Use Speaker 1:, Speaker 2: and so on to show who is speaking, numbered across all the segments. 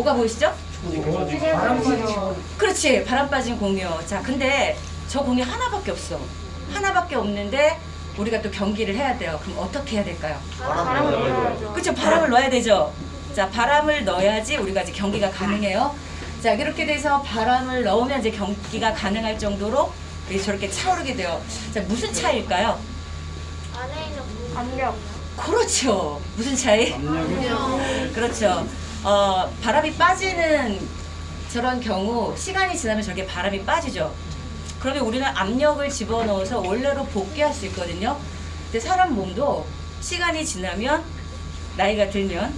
Speaker 1: 뭐가 보이시죠?
Speaker 2: 바람 빠지고.
Speaker 1: 그렇지, 바람 빠진 공유. 자, 근데 저 공유 하나밖에 없어. 하나밖에 없는데 우리가 또 경기를 해야 돼요. 그럼 어떻게 해야 될까요?
Speaker 2: 바람을 넣어야죠.
Speaker 1: 그렇죠, 바람을 넣어야 되죠. 자, 바람을 넣어야지 우리가 이제 경기가 가능해요. 자, 그렇게 돼서 바람을 넣으면 이제 경기가 가능할 정도로 저렇게 차오르게 돼요. 자, 무슨 차이일까요?
Speaker 3: 안에 있는 압력.
Speaker 1: 그렇죠. 무슨 차이? 그렇죠. 바람이 빠지는 저런 경우 시간이 지나면 저렇게 바람이 빠지죠. 그러면 우리는 압력을 집어넣어서 원래로 복귀할 수 있거든요. 근데 사람 몸도 시간이 지나면 나이가 들면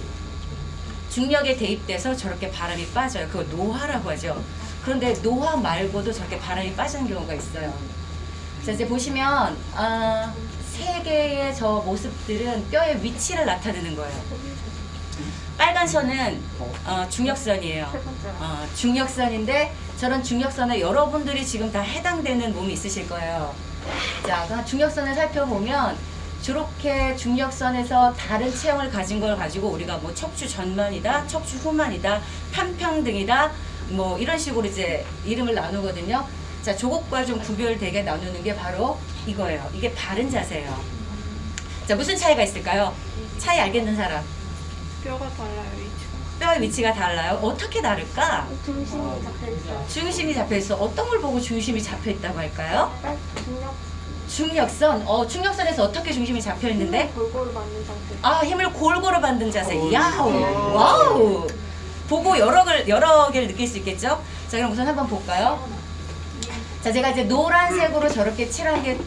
Speaker 1: 중력에 대입돼서 저렇게 바람이 빠져요. 그거 노화라고 하죠. 그런데 노화 말고도 저렇게 바람이 빠지는 경우가 있어요. 자, 이제 보시면 세 개의 저 모습들은 뼈의 위치를 나타내는 거예요. 빨간 선은 중력선이에요. 중력선인데 저런 중력선에 여러분들이 지금 다 해당되는 몸이 있으실 거예요. 자, 그럼 중력선을 살펴보면 저렇게 중력선에서 다른 체형을 가진 걸 가지고 우리가 뭐 척추 전만이다, 척추 후만이다, 편평등이다, 뭐 이런 식으로 이제 이름을 나누거든요. 자, 저것과 좀 구별되게 나누는 게 바로 이거예요. 이게 바른 자세예요. 자, 무슨 차이가 있을까요? 차이 알겠는 사람?
Speaker 3: 뼈가 달라요, 위치가.
Speaker 1: 뼈의 위치가 달라요. 어떻게 다를까?
Speaker 3: 중심이 잡혀있어요.
Speaker 1: 중심이 잡혀있어. 어떤 걸 보고 중심이 잡혀있다고 할까요?
Speaker 3: 중력.
Speaker 1: 중력선. 중력선에서 어떻게 중심이 잡혀있는데?
Speaker 3: 골고루 맞는 상태.
Speaker 1: 힘을 골고루 받는 자세. 야우. 와우. 보고 여러 개를 느낄 수 있겠죠? 자, 그럼 우선 한번 볼까요? 자, 제가 이제 노란색으로 저렇게 칠한 게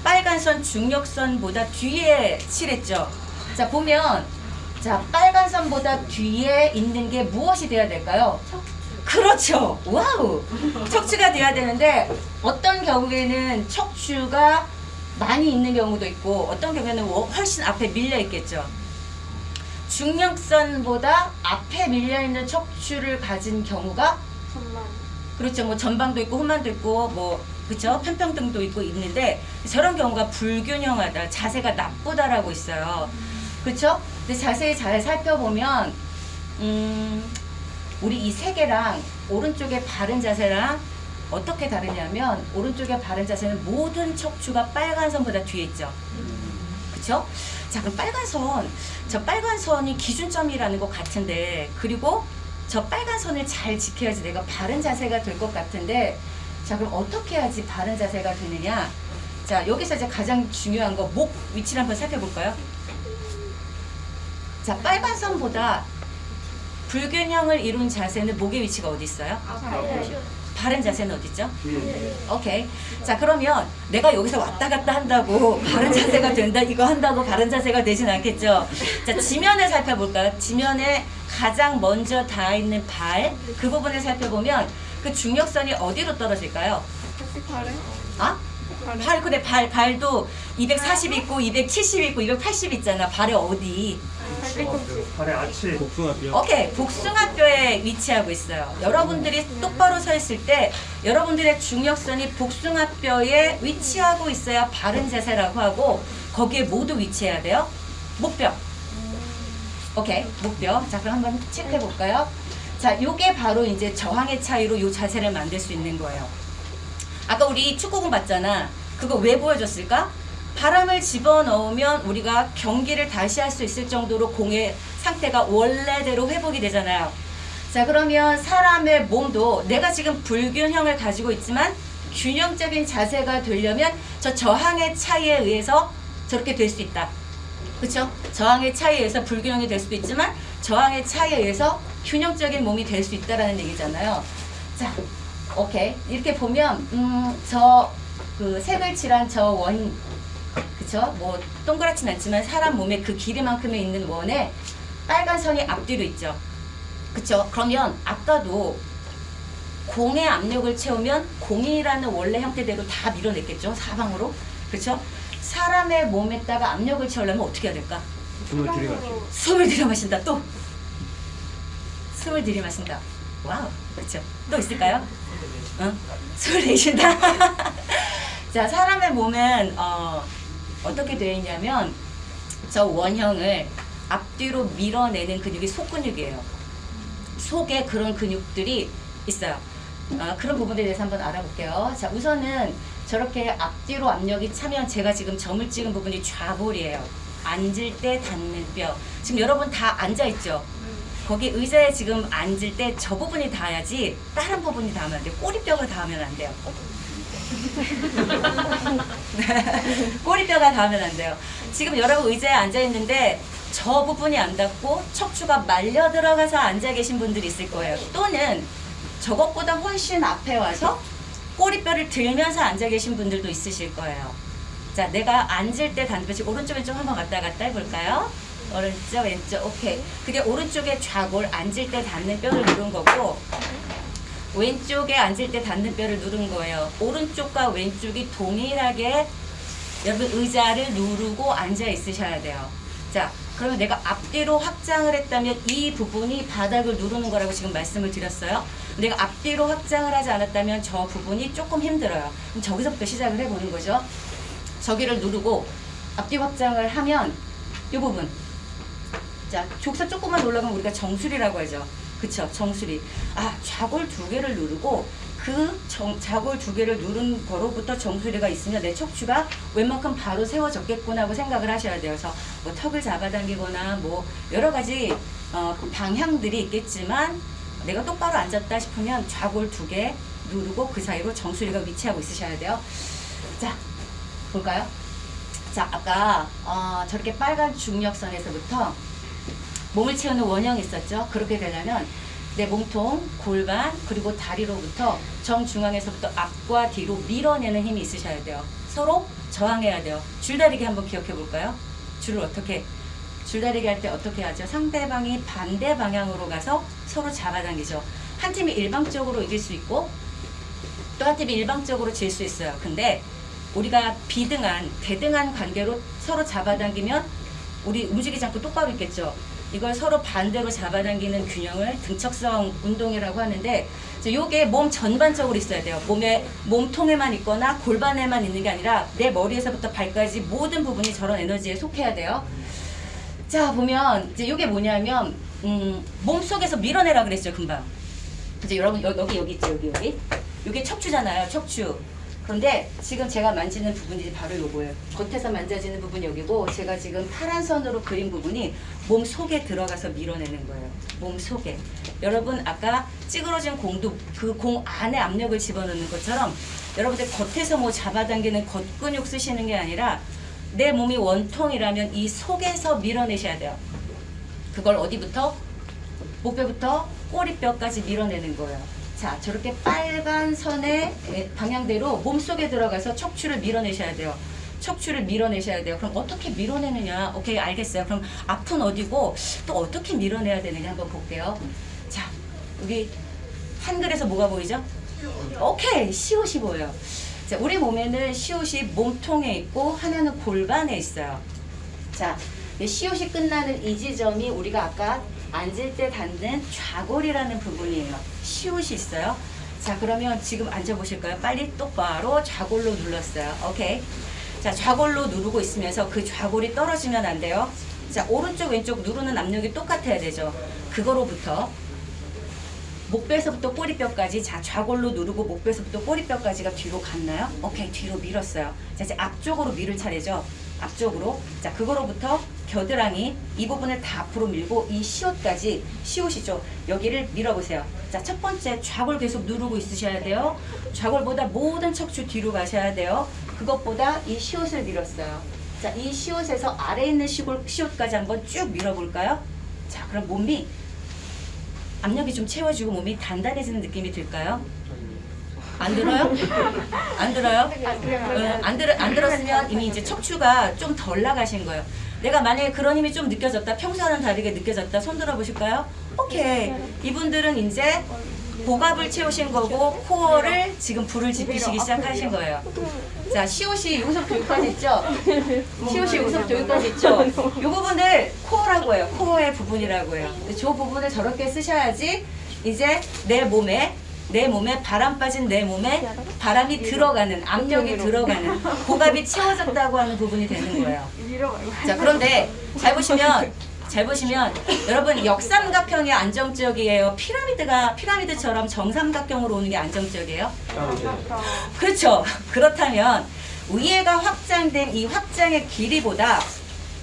Speaker 1: 빨간 선 중력선보다 뒤에 칠했죠. 자, 보면 자, 빨간 선보다 뒤에 있는 게 무엇이 돼야 될까요? 그렇죠. 와우. 척추가 돼야 되는데 어떤 경우에는 척추가 많이 있는 경우도 있고 어떤 경우에는 훨씬 앞에 밀려 있겠죠. 중력선보다 앞에 밀려 있는 척추를 가진 경우가
Speaker 3: 전만.
Speaker 1: 그렇죠. 뭐 전방도 있고 후만도 있고 뭐 그렇죠. 편평등도 있고 있는데 저런 경우가 불균형하다, 자세가 나쁘다라고 있어요. 그렇죠? 근데 자세히 잘 살펴보면 우리 이 세 개랑 오른쪽의 바른 자세랑 어떻게 다르냐면 오른쪽의 바른 자세는 모든 척추가 빨간 선보다 뒤에 있죠. 그렇죠? 자, 그럼 저 빨간 선이 기준점이라는 것 같은데 그리고 저 빨간 선을 잘 지켜야지 내가 바른 자세가 될 것 같은데 자, 그럼 어떻게 해야지 바른 자세가 되느냐? 자, 여기서 이제 가장 중요한 거 목 위치를 한번 살펴볼까요? 자, 빨간 선보다 불균형을 이룬 자세는 목의 위치가 어디 있어요? 바른 자세는 어디 있죠? 오케이. 자, 그러면 내가 여기서 왔다 갔다 한다고 바른 자세가 된다, 이거 한다고 바른 자세가 되진 않겠죠? 자, 지면을 살펴볼까요? 지면에 가장 먼저 닿아 있는 발, 그 부분을 살펴보면 그 중력선이 어디로 떨어질까요?
Speaker 3: 발에?
Speaker 1: 발, 근데 발도 240 있고, 270 있고, 280 있잖아. 발에 어디?
Speaker 2: 발의 아치. 복숭아뼈.
Speaker 1: 오케이, 복숭아뼈에 위치하고 있어요. 여러분들이 똑바로 서 있을 때 여러분들의 중력선이 복숭아뼈에 위치하고 있어야 바른 자세라고 하고 거기에 모두 위치해야 돼요. 목뼈. 오케이, 목뼈. 자, 그럼 한번 체크해 볼까요? 자, 요게 바로 이제 저항의 차이로 요 자세를 만들 수 있는 거예요. 아까 우리 축구공 봤잖아. 그거 왜 보여줬을까? 바람을 집어넣으면 우리가 경기를 다시 할 수 있을 정도로 공의 상태가 원래대로 회복이 되잖아요. 자, 그러면 사람의 몸도 내가 지금 불균형을 가지고 있지만 균형적인 자세가 되려면 저 저항의 차이에 의해서 저렇게 될 수 있다. 그렇죠? 저항의 차이에 의해서 불균형이 될 수도 있지만 저항의 차이에 의해서 균형적인 몸이 될 수 있다라는 얘기잖아요. 자, 오케이. 이렇게 보면 그 색을 칠한 저 원, 그쵸? 뭐 동그랗진 않지만 사람 몸에 그 길이만큼에 있는 원에 빨간 선이 앞뒤로 있죠. 그쵸? 그러면 아까도 공의 압력을 채우면 공이라는 원래 형태대로 다 밀어냈겠죠? 사방으로. 그쵸? 사람의 몸에다가 압력을 채우려면 어떻게 해야 될까?
Speaker 2: 숨을 들이마시고.
Speaker 1: 숨을 들이마신다. 또 숨을 들이마신다. 와우. 그쵸? 또 있을까요? 숨을 내쉰다. 자, 사람의 몸은 어떻게 되어 있냐면 저 원형을 앞뒤로 밀어내는 근육이 속근육이에요. 속에 그런 근육들이 있어요. 그런 부분에 대해서 한번 알아볼게요. 자, 우선은 저렇게 앞뒤로 압력이 차면 제가 지금 점을 찍은 부분이 좌골이에요. 앉을 때 닿는 뼈. 지금 여러분 다 앉아있죠? 거기 의자에 지금 앉을 때 저 부분이 닿아야지 다른 부분이 닿으면 안 돼요. 꼬리뼈가 닿으면 안 돼요. 꼬리뼈가 닿으면 안 돼요. 지금 여러분 의자에 앉아있는데 저 부분이 안 닿고 척추가 말려 들어가서 앉아 계신 분들이 있을 거예요. 또는 저것보다 훨씬 앞에 와서 꼬리뼈를 들면서 앉아 계신 분들도 있으실 거예요. 자, 내가 앉을 때 닿는 뼈, 지금 오른쪽 왼쪽 한번 갔다 갔다 해볼까요? 오른쪽 왼쪽, 오케이. 그게 오른쪽에 좌골 앉을 때 닿는 뼈를 누른 거고, 왼쪽에 앉을 때 닿는 뼈를 누른 거예요. 오른쪽과 왼쪽이 동일하게 여러분 의자를 누르고 앉아 있으셔야 돼요. 자, 그러면 내가 앞뒤로 확장을 했다면 이 부분이 바닥을 누르는 거라고 지금 말씀을 드렸어요. 내가 앞뒤로 확장을 하지 않았다면 저 부분이 조금 힘들어요. 그럼 저기서부터 시작을 해보는 거죠. 저기를 누르고 앞뒤 확장을 하면 이 부분. 자, 족사 조금만 올라가면 우리가 정수리라고 하죠. 그쵸? 정수리. 아, 좌골 두 개를 누르고 그 좌골 두 개를 누른 거로부터 정수리가 있으면 내 척추가 웬만큼 바로 세워졌겠구나 하고 생각을 하셔야 돼요. 그래서 뭐 턱을 잡아당기거나 뭐 여러 가지 방향들이 있겠지만 내가 똑바로 앉았다 싶으면 좌골 두 개 누르고 그 사이로 정수리가 위치하고 있으셔야 돼요. 자, 볼까요? 자, 아까 저렇게 빨간 중력선에서부터 몸을 채우는 원형이 있었죠. 그렇게 되려면 내 몸통, 골반, 그리고 다리로부터 정중앙에서부터 앞과 뒤로 밀어내는 힘이 있으셔야 돼요. 서로 저항해야 돼요. 줄다리기 한번 기억해 볼까요? 줄을 어떻게, 줄다리기 할 때 어떻게 하죠? 상대방이 반대 방향으로 가서 서로 잡아당기죠. 한 팀이 일방적으로 이길 수 있고 또 한 팀이 일방적으로 질 수 있어요. 근데 우리가 비등한, 대등한 관계로 서로 잡아당기면 우리 움직이지 않고 똑바로 있겠죠. 이걸 서로 반대로 잡아당기는 균형을 등척성 운동이라고 하는데 이게 몸 전반적으로 있어야 돼요. 몸통에만 있거나 골반에만 있는 게 아니라 내 머리에서부터 발까지 모든 부분이 저런 에너지에 속해야 돼요. 자, 보면 이제 이게 뭐냐면 몸속에서 밀어내라 그랬죠, 금방. 이제 여러분 여기 있죠, 여기. 이게 척추잖아요, 척추. 그런데 지금 제가 만지는 부분이 바로 요거예요. 겉에서 만져지는 부분이 여기고 제가 지금 파란 선으로 그린 부분이 몸 속에 들어가서 밀어내는 거예요. 몸 속에. 여러분 아까 찌그러진 공도 그 공 안에 압력을 집어넣는 것처럼 여러분들 겉에서 뭐 잡아당기는 겉근육 쓰시는 게 아니라 내 몸이 원통이라면 이 속에서 밀어내셔야 돼요. 그걸 어디부터? 목뼈부터 꼬리뼈까지 밀어내는 거예요. 자, 저렇게 빨간 선의 방향대로 몸속에 들어가서 척추를 밀어내셔야 돼요. 척추를 밀어내셔야 돼요. 그럼 어떻게 밀어내느냐? 오케이, 알겠어요. 그럼 앞은 어디고 또 어떻게 밀어내야 되느냐 한번 볼게요. 자, 여기 한글에서 뭐가 보이죠? 오케이, 시옷이 보여요. 자, 우리 몸에는 시옷이 몸통에 있고 하나는 골반에 있어요. 자, 시옷이 끝나는 이 지점이 우리가 아까 앉을 때 닿는 좌골이라는 부분이에요. 시옷이 있어요. 자, 그러면 지금 앉아보실까요? 빨리 똑바로 좌골로 눌렀어요. 오케이. 자, 좌골로 누르고 있으면서 그 좌골이 떨어지면 안 돼요. 자, 오른쪽 왼쪽 누르는 압력이 똑같아야 되죠. 그거로부터 목뼈에서부터 꼬리뼈까지, 자, 좌골로 누르고 목뼈에서부터 꼬리뼈까지가 뒤로 갔나요? 오케이, 뒤로 밀었어요. 자, 이제 앞쪽으로 밀을 차례죠. 앞쪽으로. 자, 그거로부터 겨드랑이 이 부분을 다 앞으로 밀고 이 시옷까지, 시옷이죠. 여기를 밀어보세요. 자, 첫 번째 좌골 계속 누르고 있으셔야 돼요. 좌골보다 모든 척추 뒤로 가셔야 돼요. 그것보다 이 시옷을 밀었어요. 자, 이 시옷에서 아래에 있는 시옷까지 한번 쭉 밀어볼까요? 자, 그럼 몸이 압력이 좀 채워지고 몸이 단단해지는 느낌이 들까요? 안 들어요? 안 들어요? 안 들었으면 이미 이제 척추가 좀 덜 나가신 거예요. 내가 만약에 그런 힘이 좀 느껴졌다, 평소와는 다르게 느껴졌다, 손 들어보실까요? 오케이. 이분들은 이제 복압을 채우신 거고 코어를 지금 불을 지피시기 시작하신 거예요. 자, 시옷이 여기서부터 여기까지 있죠? 시옷이 여기서부터 여기까지 있죠? 이 부분을 코어라고 해요. 코어의 부분이라고 해요. 저 부분을 저렇게 쓰셔야지 이제 내 몸에 바람 빠진 내 몸에 바람이 들어가는, 압력이 들어가는, 복압이 채워졌다고 하는 부분이 되는 거예요. 자, 그런데 잘 보시면 잘 보시면 여러분 역삼각형이 안정적이에요. 피라미드처럼 정삼각형으로 오는 게 안정적이에요. 그렇죠. 그렇다면 위에가 확장된 이 확장의 길이보다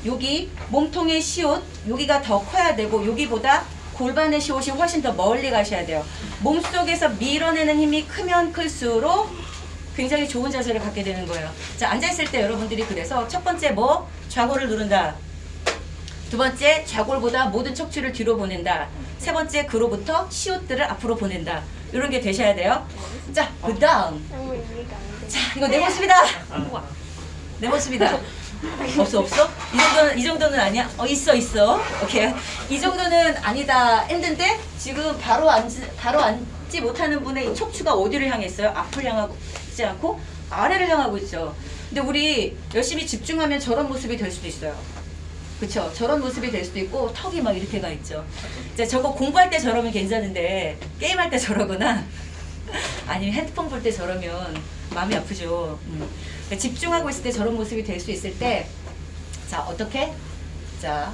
Speaker 1: 여기 몸통의 시옷 여기가 더 커야 되고 여기보다 골반의 시옷이 훨씬 더 멀리 가셔야 돼요. 몸속에서 밀어내는 힘이 크면 클수록 굉장히 좋은 자세를 갖게 되는 거예요. 자, 앉아있을 때 여러분들이 그래서 첫 번째 뭐? 좌골을 누른다. 두 번째, 좌골보다 모든 척추를 뒤로 보낸다. 세 번째, 그로부터 시옷들을 앞으로 보낸다. 이런 게 되셔야 돼요. 자, 그 다음.
Speaker 3: 너무 이해가 안 돼.
Speaker 1: 자, 이거 내 모습이다. 내 모습이다. 없어? 이 정도는 아니야? 있어. 오케이. 이 정도는 아니다 했는데 지금 바로 앉지 못하는 분의 이 척추가 어디를 향해 있어요? 앞을 향하고 있지 않고 아래를 향하고 있죠. 근데 우리 열심히 집중하면 저런 모습이 될 수도 있어요. 그쵸? 저런 모습이 될 수도 있고 턱이 막 이렇게 가 있죠. 이제 저거 공부할 때 저러면 괜찮은데 게임할 때 저러거나 아니면 핸드폰 볼 때 저러면 마음이 아프죠. 그러니까 집중하고 있을 때 저런 모습이 될 수 있을 때 자, 어떻게? 자,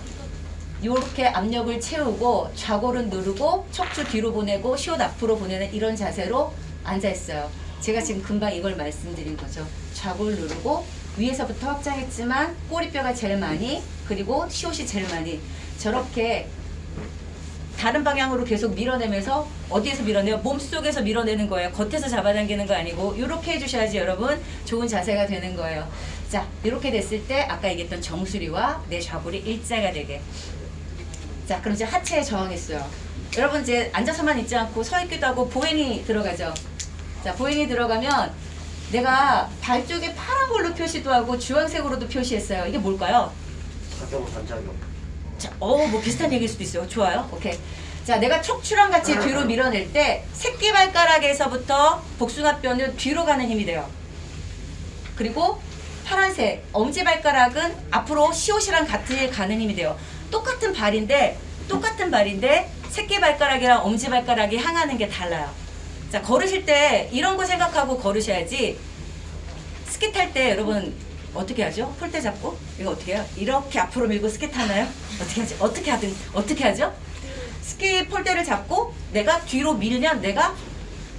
Speaker 1: 요렇게 압력을 채우고 좌골은 누르고 척추 뒤로 보내고 시옷 앞으로 보내는 이런 자세로 앉아 있어요. 제가 지금 금방 이걸 말씀드린 거죠. 좌골 누르고 위에서부터 확장했지만 꼬리뼈가 제일 많이 그리고 시옷이 제일 많이 저렇게 다른 방향으로 계속 밀어내면서 어디에서 밀어내요? 몸속에서 밀어내는 거예요. 겉에서 잡아당기는 거 아니고 이렇게 해주셔야지 여러분 좋은 자세가 되는 거예요. 자, 이렇게 됐을 때 아까 얘기했던 정수리와 내 좌골이 일자가 되게. 자, 그럼 이제 하체에 저항했어요. 여러분 이제 앉아서만 있지 않고 서 있기도 하고 보행이 들어가죠. 자, 보행이 들어가면 내가 발 쪽에 파란 걸로 표시도 하고 주황색으로도 표시했어요. 이게 뭘까요?
Speaker 2: 작용 반작용.
Speaker 1: 자, 뭐 비슷한 얘기일 수도 있어요. 좋아요. 오케이. 자, 내가 척추랑 같이 뒤로 밀어낼 때 새끼발가락에서부터 복숭아뼈는 뒤로 가는 힘이 돼요. 그리고 파란색 엄지발가락은 앞으로 시옷이랑 같이 가는 힘이 돼요. 똑같은 발인데 새끼발가락이랑 엄지발가락이 향하는 게 달라요. 자, 걸으실 때 이런 거 생각하고 걸으셔야지. 스키 탈 때 여러분 어떻게 하죠? 폴대 잡고 이거 어떻게 해요? 이렇게 앞으로 밀고 스키 타나요? 어떻게 하지? 어떻게 하죠? 스키 폴대를 잡고 내가 뒤로 밀면 내가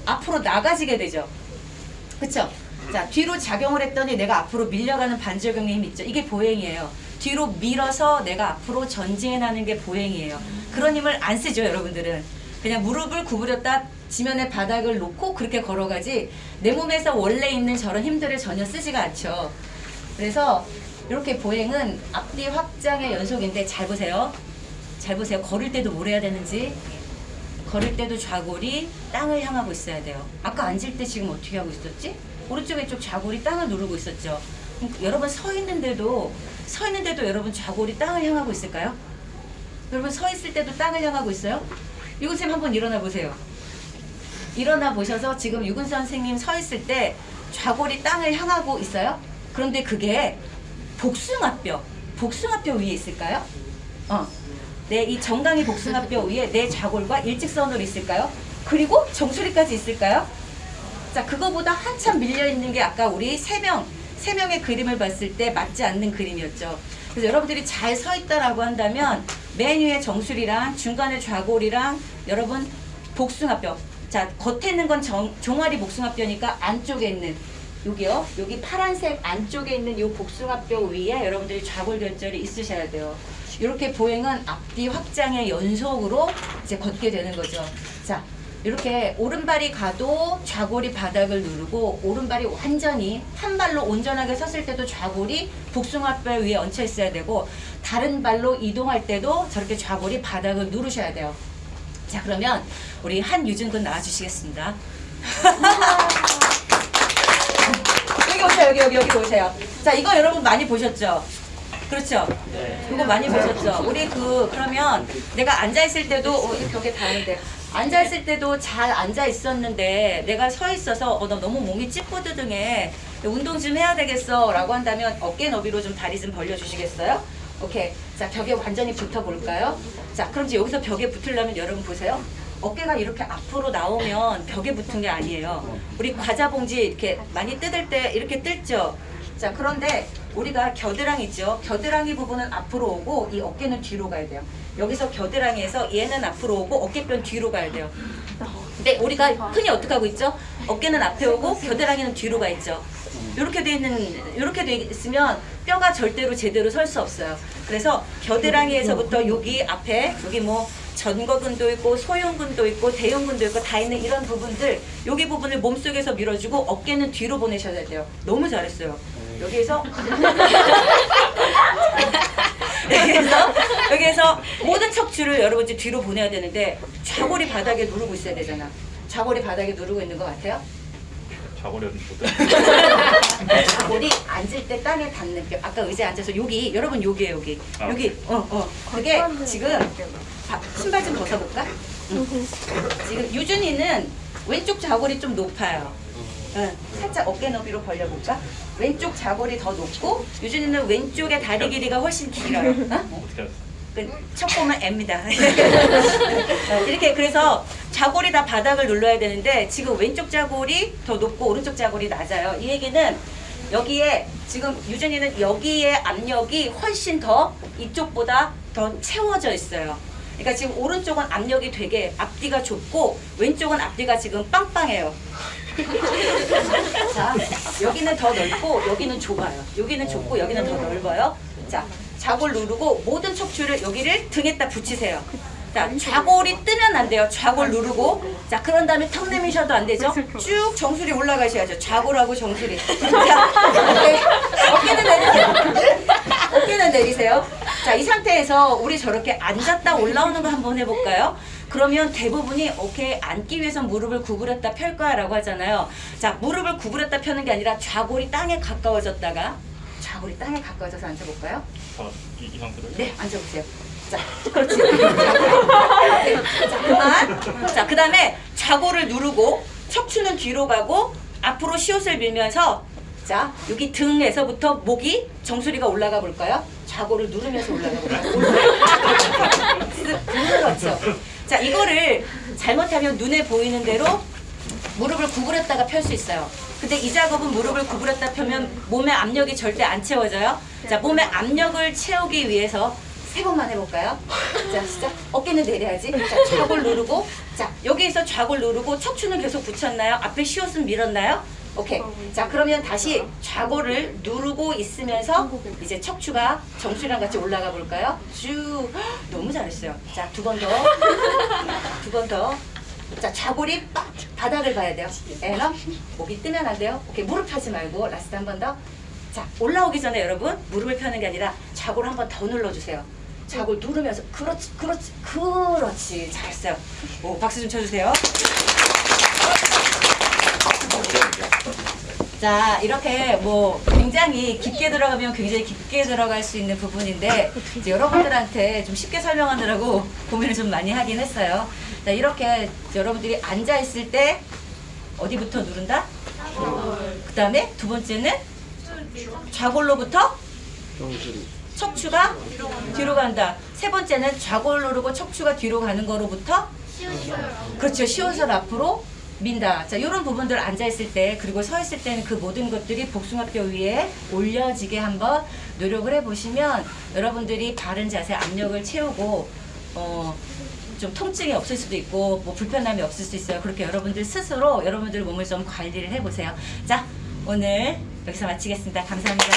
Speaker 1: 앞으로 나가지게 되죠. 그쵸? 자, 뒤로 작용을 했더니 내가 앞으로 밀려가는 반작용의 힘이 있죠. 이게 보행이에요. 뒤로 밀어서 내가 앞으로 전진해 나는 게 보행이에요. 그런 힘을 안 쓰죠, 여러분들은. 그냥 무릎을 구부렸다 지면에 바닥을 놓고 그렇게 걸어가지 내 몸에서 원래 있는 저런 힘들을 전혀 쓰지가 않죠. 그래서 이렇게 보행은 앞뒤 확장의 연속인데 잘 보세요. 걸을 때도 뭘 해야 되는지. 걸을 때도 좌골이 땅을 향하고 있어야 돼요. 아까 앉을 때 지금 어떻게 하고 있었지? 오른쪽 왼쪽 좌골이 땅을 누르고 있었죠. 여러분 서 있는데도 여러분 좌골이 땅을 향하고 있을까요? 여러분 서 있을 때도 땅을 향하고 있어요? 유근쌤 한번 일어나 보세요. 일어나 보셔서 지금 유근 선생님 서 있을 때 좌골이 땅을 향하고 있어요? 그런데 그게 복숭아뼈 위에 있을까요? 네, 이 정강이 복숭아뼈 위에 내 좌골과 일직선으로 있을까요? 그리고 정수리까지 있을까요? 자, 그거보다 한참 밀려있는 게 아까 우리 세 명의 그림을 봤을 때 맞지 않는 그림이었죠. 그래서 여러분들이 잘 서 있다라고 한다면 맨 위에 정수리랑 중간에 좌골이랑 여러분 복숭아뼈. 자, 겉에 있는 건 종아리 복숭아뼈니까 안쪽에 있는 여기요. 여기 파란색 안쪽에 있는 이 복숭아뼈 위에 여러분들이 좌골 결절이 있으셔야 돼요. 이렇게 보행은 앞뒤 확장의 연속으로 이제 걷게 되는 거죠. 자, 이렇게 오른발이 가도 좌골이 바닥을 누르고 오른발이 완전히 한 발로 온전하게 섰을 때도 좌골이 복숭아뼈 위에 얹혀 있어야 되고 다른 발로 이동할 때도 저렇게 좌골이 바닥을 누르셔야 돼요. 자, 그러면 우리 한유준 군 나와주시겠습니다. 여기 오세요. 여기 보세요. 자, 이거 여러분 많이 보셨죠? 그렇죠?
Speaker 2: 네.
Speaker 1: 이거 많이 보셨죠? 우리 그러면 내가 앉아있을 때도 이 벽에 닿는데 앉아있을 때도 잘 앉아있었는데 내가 서 있어서 나 너무 몸이 찌뿌드등해 운동 좀 해야 되겠어 라고 한다면 어깨 너비로 좀 다리 좀 벌려주시겠어요? 오케이. 자, 벽에 완전히 붙어볼까요? 자, 그럼 이제 여기서 벽에 붙으려면 여러분 보세요. 어깨가 이렇게 앞으로 나오면 벽에 붙은 게 아니에요. 우리 과자 봉지 이렇게 많이 뜯을 때 이렇게 뜯죠? 자, 그런데 우리가 겨드랑이 있죠. 겨드랑이 부분은 앞으로 오고 이 어깨는 뒤로 가야 돼요. 여기서 겨드랑이에서 얘는 앞으로 오고 어깨뼈는 뒤로 가야 돼요. 근데 우리가 흔히 어떻게 하고 있죠? 어깨는 앞에 오고 겨드랑이는 뒤로 가 있죠. 이렇게 돼 있으면 뼈가 절대로 제대로 설 수 없어요. 그래서 겨드랑이에서부터 여기 앞에 여기 뭐 전거근도 있고 소흉근도 있고 대흉근도 있고 다 있는 이런 부분들, 여기 부분을 몸속에서 밀어주고 어깨는 뒤로 보내셔야 돼요. 너무 잘했어요. 여기에서 여기에서 모든 척추를 여러분들 뒤로 보내야 되는데 좌골이 바닥에 누르고 있어야 되잖아. 좌골이 바닥에 누르고 있는 것 같아요?
Speaker 2: 좌골이 어디
Speaker 1: 좌골이 앉을 때 땅에 닿는 뼈. 아까 의자에 앉아서 여기, 여러분 여기에요, 여기.
Speaker 2: 아.
Speaker 1: 여기, 그게 지금 신발 좀 벗어볼까? 지금 유준이는 왼쪽 좌골이 좀 높아요. 살짝 어깨 너비로 벌려볼까? 왼쪽 좌골이 더 높고 유준이는 왼쪽의 다리 길이가 훨씬 길어요.
Speaker 2: 어떻게 하세요?
Speaker 1: 첫 보면 M입니다. 이렇게 그래서 좌골이 다 바닥을 눌러야 되는데 지금 왼쪽 좌골이 더 높고 오른쪽 좌골이 낮아요. 이 얘기는 여기에 지금 유준이는 여기에 압력이 훨씬 더 이쪽보다 더 채워져 있어요. 그러니까 지금 오른쪽은 압력이 되게 앞뒤가 좁고 왼쪽은 앞뒤가 지금 빵빵해요. 자, 여기는 더 넓고 여기는 좁아요. 여기는 좁고 여기는 더 넓어요. 자, 좌골 누르고 모든 척추를 여기를 등에다 붙이세요. 자, 좌골이 뜨면 안 돼요. 좌골 누르고. 자, 그런 다음에 턱 내미셔도 안 되죠. 쭉 정수리 올라가셔야죠. 좌골하고 정수리. 자, 어깨는 내리세요. 어깨는 내리세요. 자, 이 상태에서 우리 저렇게 앉았다 올라오는 거 한번 해볼까요? 그러면 대부분이 오케이, 앉기 위해서 무릎을 구부렸다 펼 거야 라고 하잖아요. 자, 무릎을 구부렸다 펴는 게 아니라 좌골이 땅에 가까워졌다가 좌골이 땅에 가까워져서 앉아볼까요?
Speaker 2: 이 상태로?
Speaker 1: 네, 앉아보세요. 자, 그렇지. 자, 그만. 자, 그 다음에 좌골을 누르고 척추는 뒤로 가고 앞으로 시옷을 밀면서 자, 여기 등에서부터 목이 정수리가 올라가 볼까요? 좌골을 누르면서 올라가 볼까요? 그렇죠. 자, 이거를 잘못하면 눈에 보이는 대로 무릎을 구부렸다가 펼 수 있어요. 근데 이 작업은 무릎을 구부렸다 펴면 몸의 압력이 절대 안 채워져요. 자, 몸의 압력을 채우기 위해서 3번만 해볼까요? 자, 시작. 어깨는 내려야지. 자, 좌골 누르고. 자, 여기에서 좌골 누르고 척추는 계속 붙였나요? 앞에 시옷은 밀었나요? 오케이. 자, 그러면 다시 좌골을 누르고 있으면서 이제 척추가 정수리랑 같이 올라가 볼까요? 쭉. 너무 잘했어요. 자, 2번 더. 2번 더. 자, 좌골이 바닥을 봐야 돼요. 에너. 목이 뜨면 안 돼요. 오케이. 무릎 펴지 말고 라스트 한 번 더. 자, 올라오기 전에 여러분 무릎을 펴는 게 아니라 좌골 한 번 더 눌러주세요. 좌골 누르면서 그렇지, 그렇지, 그렇지. 잘했어요. 오, 박수 좀 쳐주세요. 자, 이렇게 뭐 굉장히 깊게 들어가면 굉장히 깊게 들어갈 수 있는 부분인데 이제 여러분들한테 좀 쉽게 설명하느라고 고민을 좀 많이 하긴 했어요. 자, 이렇게 여러분들이 앉아 있을 때 어디부터 누른다? 그 다음에 2번째는 좌골로부터 척추가 뒤로 간다. 3번째는 좌골 누르고 척추가 뒤로 가는 거로부터 그렇죠. 시옷을 앞으로 민다. 자, 이런 부분들 앉아 있을 때 그리고 서 있을 때는 그 모든 것들이 복숭아뼈 위에 올려지게 한번 노력을 해보시면 여러분들이 바른 자세, 압력을 채우고 좀 통증이 없을 수도 있고 뭐 불편함이 없을 수 있어요. 그렇게 여러분들 스스로 여러분들 몸을 좀 관리를 해보세요. 자, 오늘 여기서 마치겠습니다. 감사합니다.